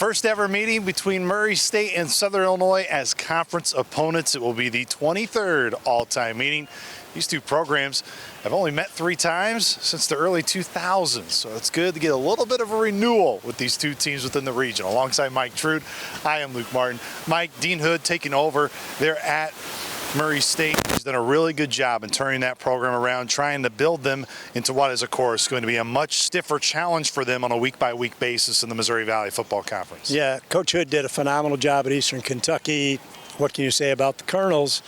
First ever meeting between Murray State and Southern Illinois as conference opponents. It will be the 23rd all-time meeting. These two programs have only met 3 times since the early 2000s, so it's good to get a little bit of a renewal with these two teams within the region. Alongside Mike Trude, I am Luke Martin. Mike, Dean Hood taking over. They're at Murray State. He's done a really good job in turning that program around, trying to build them into what is, of course, going to be a much stiffer challenge for them on a week-by-week basis in the Missouri Valley Football Conference. Yeah, Coach Hood did a phenomenal job at Eastern Kentucky. What can you say about the Colonels?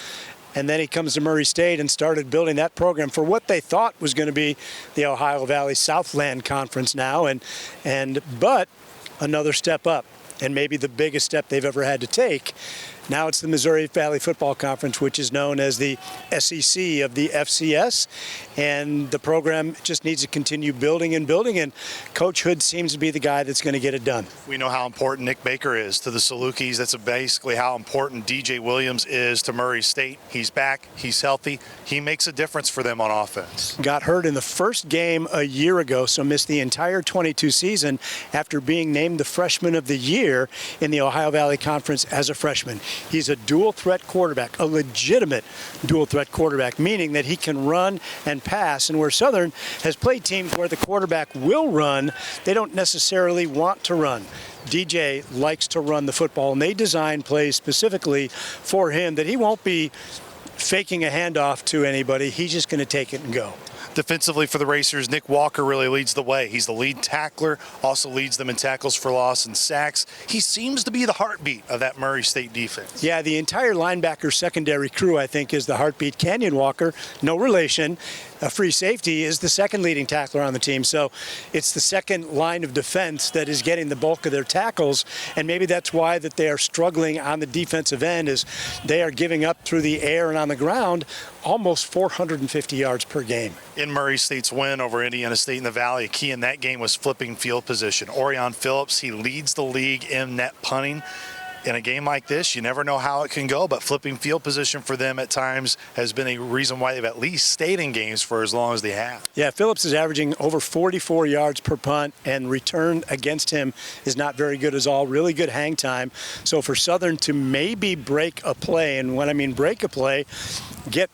And then he comes to Murray State and started building that program for what they thought was going to be the Ohio Valley Southland Conference now, but another step up, and maybe the biggest step they've ever had to take. Now it's the Missouri Valley Football Conference, which is known as the SEC of the FCS, and the program just needs to continue building and building, and Coach Hood seems to be the guy that's going to get it done. We know how important Nick Baker is to the Salukis. That's basically how important DJ Williams is to Murray State. He's back, he's healthy, he makes a difference for them on offense. Got hurt in the first game a year ago, so missed the entire 22 season after being named the Freshman of the Year in the Ohio Valley Conference as a freshman. He's a dual-threat quarterback, a legitimate dual-threat quarterback, meaning that he can run and pass. And where Southern has played teams where the quarterback will run, they don't necessarily want to run. DJ likes to run the football, and they design plays specifically for him that he won't be faking a handoff to anybody. He's just going to take it and go. Defensively for the Racers, Nick Walker really leads the way. He's the lead tackler, also leads them in tackles for loss and sacks. He seems to be the heartbeat of that Murray State defense. Yeah, the entire linebacker secondary crew, I think, is the heartbeat. Canyon Walker, no relation. A free safety is the second leading tackler on the team. So it's the second line of defense that is getting the bulk of their tackles. And maybe that's why that they are struggling on the defensive end, is they are giving up through the air and on the ground almost 450 yards per game. In Murray State's win over Indiana State in the Valley, a key in that game was flipping field position. Orion Phillips, he leads the league in net punting. In a game like this, you never know how it can go, but flipping field position for them at times has been a reason why they've at least stayed in games for as long as they have. Yeah, Phillips is averaging over 44 yards per punt, and return against him is not very good as all. Really good hang time. So for Southern to maybe break a play, and when I mean break a play, get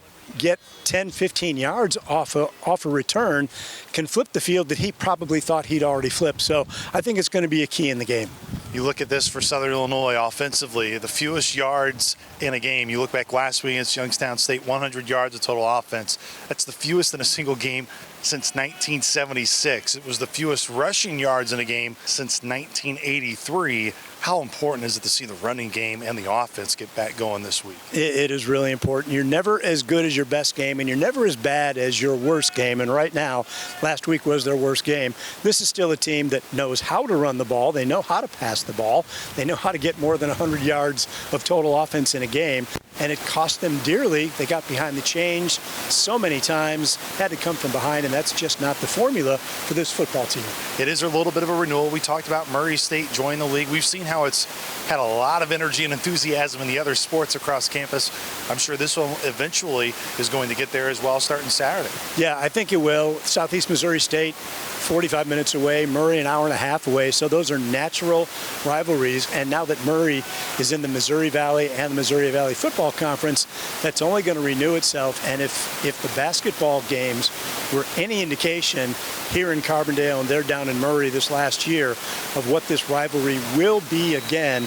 10, 15 yards off a return, can flip the field that he probably thought he'd already flipped. So I think it's going to be a key in the game. You look at this for Southern Illinois offensively, the fewest yards in a game. You look back last week against Youngstown State, 100 yards of total offense. That's the fewest in a single game since 1976. It was the fewest rushing yards in a game since 1983. How important is it to see the running game and the offense get back going this week? It is really important. You're never as good as your best game, and you're never as bad as your worst game. And right now, last week was their worst game. This is still a team that knows how to run the ball. They know how to pass the ball. They know how to get more than 100 yards of total offense in a game. And it cost them dearly. They got behind the change so many times, had to come from behind, and that's just not the formula for this football team. It is a little bit of a renewal. We talked about Murray State joining the league. We've seen how it's had a lot of energy and enthusiasm in the other sports across campus. I'm sure this one eventually is going to get there as well, starting Saturday. Yeah, I think it will. Southeast Missouri State, 45 minutes away, Murray an hour and a half away. So those are natural rivalries. And now that Murray is in the Missouri Valley and the Missouri Valley Football Conference, that's only going to renew itself. And if the basketball games were any indication here in Carbondale, and they're down in Murray this last year, of what this rivalry will be again,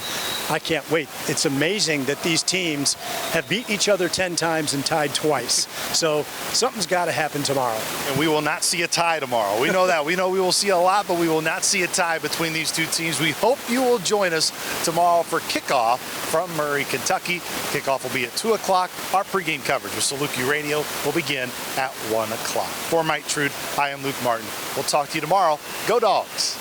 I can't wait. It's amazing that these teams have beat each other 10 times and tied twice. So something's got to happen tomorrow. And we will not see a tie tomorrow. We know that. We know we will see a lot, but we will not see a tie between these two teams. We hope you will join us tomorrow for kickoff from Murray, Kentucky. Kickoff will be at 2 o'clock. Our pregame coverage with Saluki Radio will begin at 1 o'clock. For Mike Trude, I am Luke Martin. We'll talk to you tomorrow. Go Dogs!